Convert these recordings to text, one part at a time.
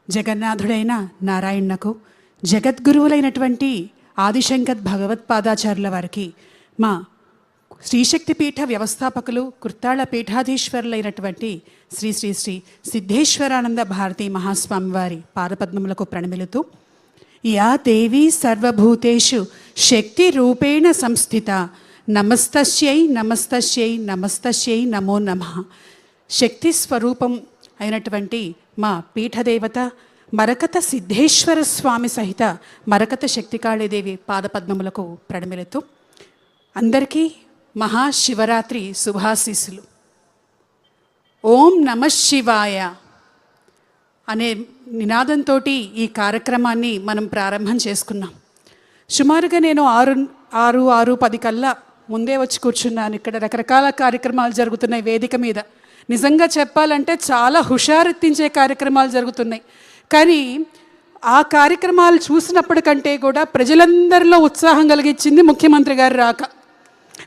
జగన్నాథుడైన నారాయణకు జగద్గురువులైనటువంటి ఆదిశంకర్ భగవత్పాదాచార్యుల వారికి మా శ్రీశక్తిపీఠ వ్యవస్థాపకులు కుర్తాళ పీఠాధీశ్వరులైనటువంటి శ్రీ శ్రీ శ్రీ సిద్ధేశ్వరానంద భారతీ మహాస్వామి వారి పాదపద్మములకు ప్రణమిలుతూ యా దేవీ సర్వభూతేషు శక్తి రూపేణ సంస్థిత నమస్తస్యై నమస్తస్యై నమస్తస్యై నమో నమః. శక్తి స్వరూపం అయినటువంటి మా పీఠదేవత మరకత సిద్ధేశ్వర స్వామి సహిత మరకత శక్తికాళీదేవి పాదపద్మములకు ప్రణమిలుతూ అందరికీ మహాశివరాత్రి శుభాశీస్సులు. ఓం నమః శివాయ అనే నినాదంతో ఈ కార్యక్రమాన్ని మనం ప్రారంభం చేసుకున్నాం. సుమారుగా నేను 6:10 కల్లా ముందే వచ్చి కూర్చున్నాను. ఇక్కడ రకరకాల కార్యక్రమాలు జరుగుతున్నాయి వేదిక మీద. నిజంగా చెప్పాలంటే చాలా హుషారెత్తించే కార్యక్రమాలు జరుగుతున్నాయి. కానీ ఆ కార్యక్రమాలు చూసినప్పటికంటే కూడా ప్రజలందరిలో ఉత్సాహం కలిగించింది ముఖ్యమంత్రి గారు రాక.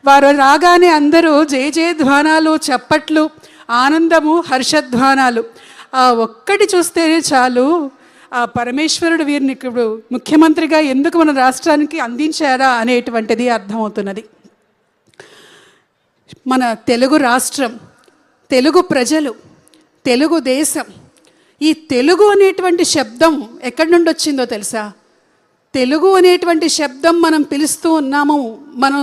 వారు రాగానే అందరూ జయ జయధ్వానాలు, చప్పట్లు, ఆనందము, హర్షధ్వానాలు. ఆ ఒక్కటి చూస్తేనే చాలు ఆ పరమేశ్వరుడు వీరిని ఇప్పుడు ముఖ్యమంత్రిగా ఎందుకు మన రాష్ట్రానికి అందించారా అనేటువంటిది అర్థమవుతున్నది. మన తెలుగు రాష్ట్రం, తెలుగు ప్రజలు, తెలుగు దేశం, ఈ తెలుగు అనేటువంటి శబ్దం ఎక్కడి నుండి వచ్చిందో తెలుసా? తెలుగు అనేటువంటి శబ్దం మనం పిలుస్తూ ఉన్నాము, మనం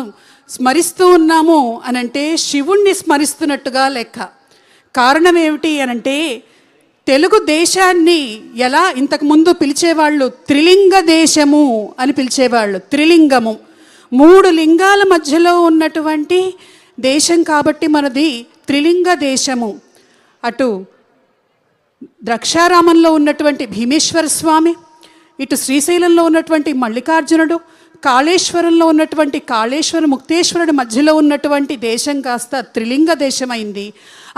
స్మరిస్తూ ఉన్నాము అనంటే శివుణ్ణి స్మరిస్తున్నట్టుగా లెక్క. కారణం ఏమిటి అనంటే తెలుగు దేశాన్ని ఎలా ఇంతకుముందు పిలిచేవాళ్ళు త్రిలింగ దేశము అని పిలిచేవాళ్ళు. త్రిలింగము, 3 లింగాల మధ్యలో ఉన్నటువంటి దేశం కాబట్టి మనది త్రిలింగ దేశము. అటు ద్రాక్షారామంలో ఉన్నటువంటి భీమేశ్వర స్వామి, ఇటు శ్రీశైలంలో ఉన్నటువంటి మల్లికార్జునుడు, కాళేశ్వరంలో ఉన్నటువంటి కాళేశ్వర ముక్తేశ్వరుడు మధ్యలో ఉన్నటువంటి దేశం కాస్త త్రిలింగ దేశమైంది.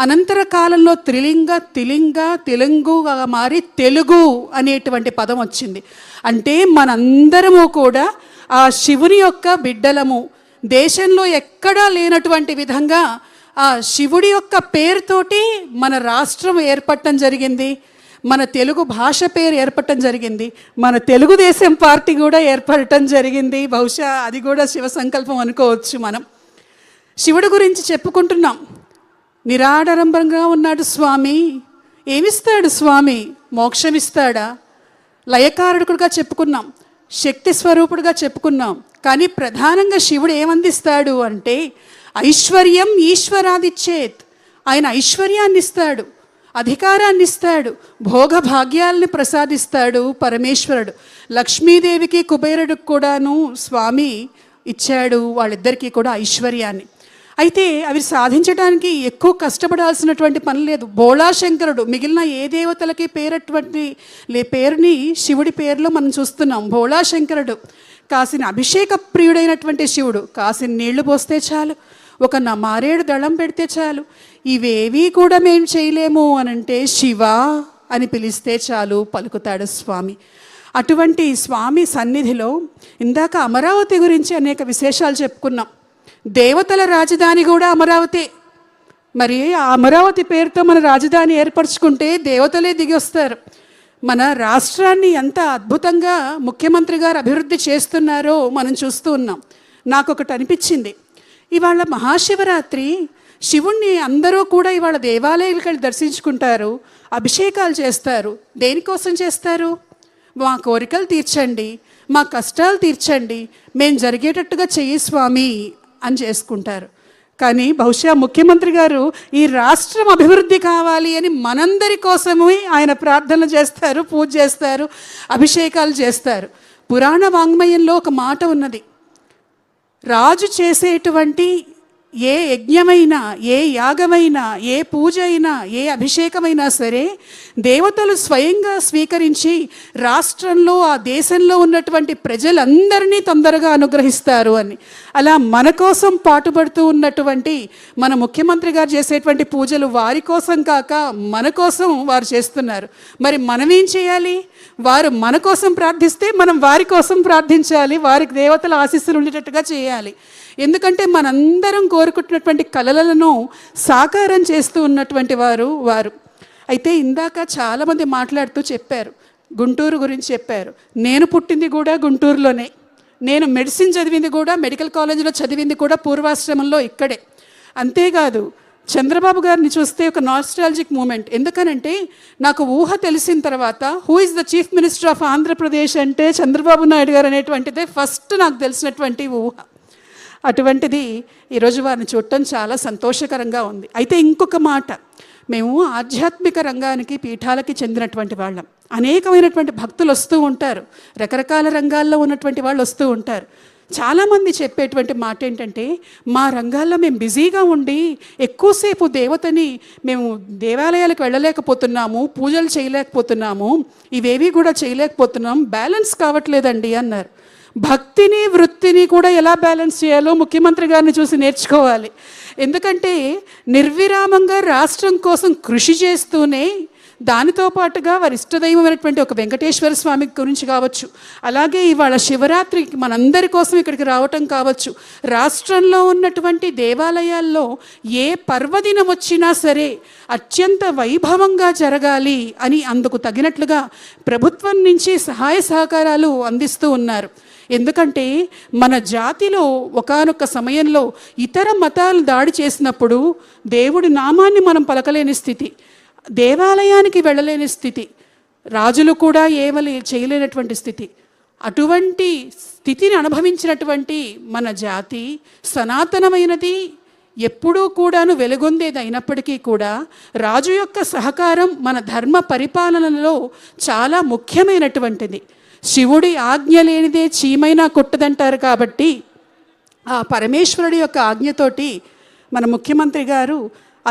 అనంతర కాలంలో త్రిలింగ తిలింగ తెలుగుగా మారి తెలుగు అనేటువంటి పదం వచ్చింది. అంటే మనందరము కూడా ఆ శివుని యొక్క బిడ్డలము. దేశంలో ఎక్కడా లేనటువంటి విధంగా ఆ శివుడి యొక్క పేరుతోటి మన రాష్ట్రం ఏర్పడటం జరిగింది. మన తెలుగు భాష పేరు ఏర్పడటం జరిగింది. మన తెలుగుదేశం పార్టీ కూడా ఏర్పడటం జరిగింది. బహుశా అది కూడా శివ సంకల్పం అనుకోవచ్చు. మనం శివుడి గురించి చెప్పుకుంటున్నాం. నిరాడంబరంగా ఉన్నాడు స్వామి. ఏమిస్తాడు స్వామి? మోక్షమిస్తాడా? లయకారకుడుగా చెప్పుకున్నాం, శక్తి స్వరూపుడుగా చెప్పుకున్నాం. కానీ ప్రధానంగా శివుడు ఏమందిస్తాడు అంటే ఐశ్వర్యం ఈశ్వరాదిచ్చేత్. ఆయన ఐశ్వర్యాన్ని ఇస్తాడు, అధికారాన్ని ఇస్తాడు, భోగభాగ్యాలని ప్రసాదిస్తాడు పరమేశ్వరుడు. లక్ష్మీదేవికి కుబేరుడికి కూడాను స్వామి ఇచ్చాడు, వాళ్ళిద్దరికీ కూడా ఐశ్వర్యాన్ని. అయితే అవి సాధించడానికి ఎక్కువ కష్టపడాల్సినటువంటి పని లేదు. భోళాశంకరుడు మిగిలిన ఏ దేవతలకి పేరటువంటి పేరుని శివుడి పేరులో మనం చూస్తున్నాం. భోళాశంకరుడు కాసిన అభిషేక ప్రియుడైనటువంటి శివుడు. కాసిన నీళ్లు పోస్తే చాలు, ఒక మారేడు దళం పెడితే చాలు. ఇవేవీ కూడా మేము చేయలేము అనంటే శివ అని పిలిస్తే చాలు పలుకుతాడు స్వామి. అటువంటి స్వామి సన్నిధిలో ఇందాక అమరావతి గురించి అనేక విశేషాలు చెప్పుకున్నాం. దేవతల రాజధాని కూడా అమరావతి. మరి ఆ అమరావతి పేరుతో మన రాజధాని ఏర్పరచుకుంటే దేవతలే దిగి వస్తారు. మన రాష్ట్రాన్ని ఎంత అద్భుతంగా ముఖ్యమంత్రి గారు అభివృద్ధి చేస్తున్నారో మనం చూస్తూ ఉన్నాం. నాకు ఒకటి అనిపించింది, ఇవాళ మహాశివరాత్రి శివుణ్ణి అందరూ కూడా ఇవాళ దేవాలయాలకు వెళ్ళి దర్శించుకుంటారు, అభిషేకాలు చేస్తారు. దేనికోసం చేస్తారు? మా కోరికలు తీర్చండి, మా కష్టాలు తీర్చండి, మేము జరిగేటట్టుగా చెయ్యి స్వామి అని చేసుకుంటారు. కానీ బహుశా ముఖ్యమంత్రి గారు ఈ రాష్ట్రం అభివృద్ధి కావాలి అని మనందరి కోసమే ఆయన ప్రార్థనలు చేస్తారు, పూజ చేస్తారు, అభిషేకాలు చేస్తారు. పురాణ వాంగ్మయంలో ఒక మాట ఉన్నది, రాజు చేసేటువంటి ఏ యజ్ఞమైనా, ఏ యాగమైనా, ఏ పూజ అయినా, ఏ అభిషేకమైనా సరే దేవతలు స్వయంగా స్వీకరించి రాష్ట్రంలో, ఆ దేశంలో ఉన్నటువంటి ప్రజలందరినీ తొందరగా అనుగ్రహిస్తారు అని. అలా మన కోసం పాటుపడుతూ ఉన్నటువంటి మన ముఖ్యమంత్రి గారు చేసేటువంటి పూజలు వారి కోసం కాక మన కోసం వారు చేస్తున్నారు. మరి మనమేం చేయాలి? వారు మన కోసం ప్రార్థిస్తే మనం వారి కోసం ప్రార్థించాలి, వారికి దేవతల ఆశీస్సులు ఉండేటట్టుగా చేయాలి. ఎందుకంటే మనందరం కోరుకుంటున్నటువంటి కలలను సాకారం చేస్తూ ఉన్నటువంటి వారు. అయితే ఇందాక చాలామంది మాట్లాడుతూ చెప్పారు, గుంటూరు గురించి చెప్పారు. నేను పుట్టింది కూడా గుంటూరులోనే, నేను మెడిసిన్ చదివింది కూడా, మెడికల్ కాలేజీలో చదివింది కూడా పూర్వాశ్రమంలో ఇక్కడే. అంతేకాదు చంద్రబాబు గారిని చూస్తే ఒక నాస్టాలజిక్ మూమెంట్. ఎందుకనంటే నాకు ఊహ తెలిసిన తర్వాత who is the chief minister of Andhra Pradesh అంటే చంద్రబాబు నాయుడు గారు అనేటువంటిదే ఫస్ట్ నాకు తెలిసినటువంటి ఊహ. అటువంటిది ఈరోజు వారిని చూడటం చాలా సంతోషకరంగా ఉంది. అయితే ఇంకొక మాట, మేము ఆధ్యాత్మిక రంగానికి, పీఠాలకి చెందినటువంటి వాళ్ళం. అనేకమైనటువంటి భక్తులు వస్తూ ఉంటారు, రకరకాల రంగాల్లో ఉన్నటువంటి వాళ్ళు వస్తూ ఉంటారు. చాలామంది చెప్పేటువంటి మాట ఏంటంటే, మా రంగాల్లో మేము బిజీగా ఉండి ఎక్కువసేపు దేవతని మేము దేవాలయాలకు వెళ్ళలేకపోతున్నాము, పూజలు చేయలేకపోతున్నాము, ఇవేవి కూడా చేయలేకపోతున్నాం, బ్యాలెన్స్ కావట్లేదండి అన్నారు. భక్తిని వృత్తిని కూడా ఎలా బ్యాలెన్స్ చేయాలో ముఖ్యమంత్రి గారిని చూసి నేర్చుకోవాలి. ఎందుకంటే నిర్విరామంగా రాష్ట్రం కోసం కృషి చేస్తూనే దానితో పాటుగా వారి ఇష్టదైవమైనటువంటి ఒక వెంకటేశ్వర స్వామి గురించి కావచ్చు, అలాగే ఇవాళ శివరాత్రికి మనందరి కోసం ఇక్కడికి రావటం కావచ్చు, రాష్ట్రంలో ఉన్నటువంటి దేవాలయాల్లో ఏ పర్వదినం వచ్చినా సరే అత్యంత వైభవంగా జరగాలి అని అందుకు తగినట్లుగా ప్రభుత్వం నుంచి సహాయ సహకారాలు అందిస్తూ ఉన్నారు. ఎందుకంటే మన జాతిలో ఒకానొక సమయంలో ఇతర మతాలు దాడి చేసినప్పుడు దేవుడి నామాన్ని మనం పలకలేని స్థితి, దేవాలయానికి వెళ్ళలేని స్థితి, రాజులు కూడా ఏమీ చేయలేనటువంటి స్థితి, అటువంటి స్థితిని అనుభవించినటువంటి మన జాతి సనాతనమైనది, ఎప్పుడూ కూడాను వెలుగొందేది అయినప్పటికీ కూడా రాజు యొక్క సహకారం మన ధర్మ పరిపాలనలో చాలా ముఖ్యమైనటువంటిది. శివుడి ఆజ్ఞ లేనిదే చీమైనా కొట్టదంటారు. కాబట్టి ఆ పరమేశ్వరుడి యొక్క ఆజ్ఞతోటి మన ముఖ్యమంత్రి గారు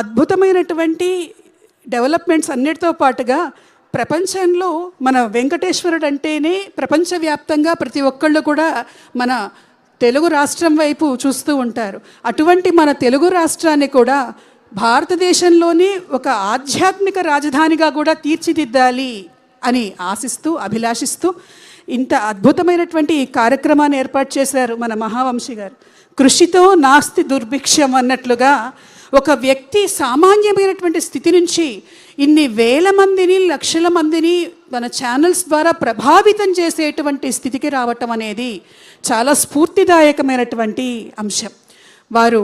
అద్భుతమైనటువంటి డెవలప్మెంట్స్ అన్నిటితో పాటుగా ప్రపంచంలో మన వెంకటేశ్వరుడు అంటేనే ప్రపంచవ్యాప్తంగా ప్రతి ఒక్కళ్ళు కూడా మన తెలుగు రాష్ట్రం వైపు చూస్తూ ఉంటారు. అటువంటి మన తెలుగు రాష్ట్రాన్ని కూడా భారతదేశంలోని ఒక ఆధ్యాత్మిక రాజధానిగా కూడా తీర్చిదిద్దాలి అని ఆశిస్తూ, అభిలాషిస్తూ ఇంత అద్భుతమైనటువంటి ఈ కార్యక్రమాన్ని ఏర్పాటు చేశారు మన మహావంశి గారు. కృషితో నాస్తి దుర్భిక్షం అన్నట్లుగా ఒక వ్యక్తి సామాన్యమైనటువంటి స్థితి నుంచి ఇన్ని వేల మందిని, లక్షల మందిని మన ఛానల్స్ ద్వారా ప్రభావితం చేసేటువంటి స్థితికి రావటం అనేది చాలా స్ఫూర్తిదాయకమైనటువంటి అంశం. వారు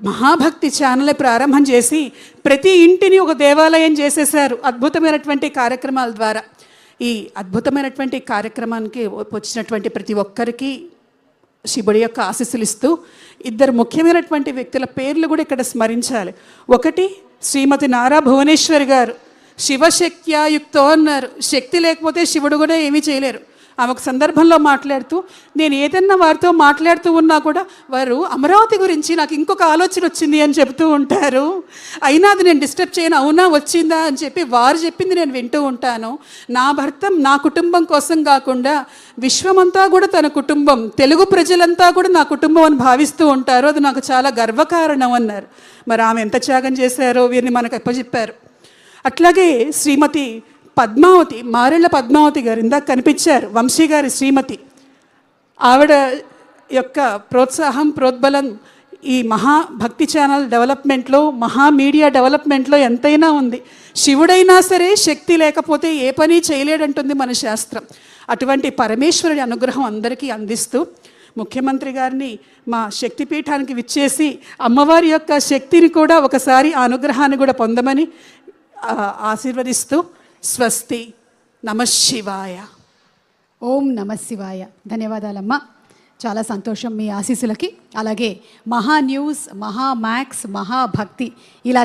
మహాభక్తి ఛానల్ ప్రారంభం చేసి ప్రతి ఇంటిని ఒక దేవాలయం చేసేశారు అద్భుతమైనటువంటి కార్యక్రమాల ద్వారా. ఈ అద్భుతమైనటువంటి కార్యక్రమానికి వచ్చినటువంటి ప్రతి ఒక్కరికి శివుడి యొక్క ఆశీస్సులు ఇస్తూ ఇద్దరు ముఖ్యమైనటువంటి వ్యక్తుల పేర్లు కూడా ఇక్కడ స్మరించాలి. ఒకటి శ్రీమతి నారా భువనేశ్వరి గారు. శివశక్త్యాయుక్తో అన్నారు. శక్తి లేకపోతే శివుడు కూడా ఏమీ చేయలేరు. ఆమె ఒక సందర్భంలో మాట్లాడుతూ, నేను ఏదన్నా వారితో మాట్లాడుతూ ఉన్నా కూడా వారు అమరావతి గురించి నాకు ఇంకొక ఆలోచన వచ్చింది అని చెబుతూ ఉంటారు. అయినా అది నేను డిస్టర్బ్ చేయను, అవునా వచ్చిందా అని చెప్పి వారు చెప్పింది నేను వింటూ ఉంటాను. నా భర్త నా కుటుంబం కోసం కాకుండా విశ్వమంతా కూడా తన కుటుంబం, తెలుగు ప్రజలంతా కూడా నా కుటుంబం అని భావిస్తూ ఉంటారు. అది నాకు చాలా గర్వకారణం అన్నారు. మరి ఆమె ఎంత త్యాగం చేశారో వీరిని మనకు అప్పచెప్పారు. అట్లాగే శ్రీమతి పద్మావతి, మారెళ్ళ పద్మావతి గారు ఇందాక కనిపించారు, వంశీ గారి శ్రీమతి. ఆవిడ యొక్క ప్రోత్సాహం, ప్రోద్బలం ఈ మహాభక్తి ఛానల్ డెవలప్మెంట్లో, మహా మీడియా డెవలప్మెంట్లో ఎంతైనా ఉంది. శివుడైనా సరే శక్తి లేకపోతే ఏ పని చేయలేడంటుంది మన శాస్త్రం. అటువంటి పరమేశ్వరుడి అనుగ్రహం అందరికీ అందిస్తూ ముఖ్యమంత్రి గారిని మా శక్తిపీఠానికి విచ్చేసి అమ్మవారి యొక్క శక్తిని కూడా ఒకసారి ఆ అనుగ్రహాన్ని కూడా పొందమని ఆశీర్వదిస్తూ స్వస్తి. నమఃశివాయ. ఓం నమఃశివాయ. ధన్యవాదాలమ్మా, చాలా సంతోషం మీ ఆశీస్సులకి. అలాగే మహా న్యూస్, మహా మ్యాక్స్, మహాభక్తి ఇలా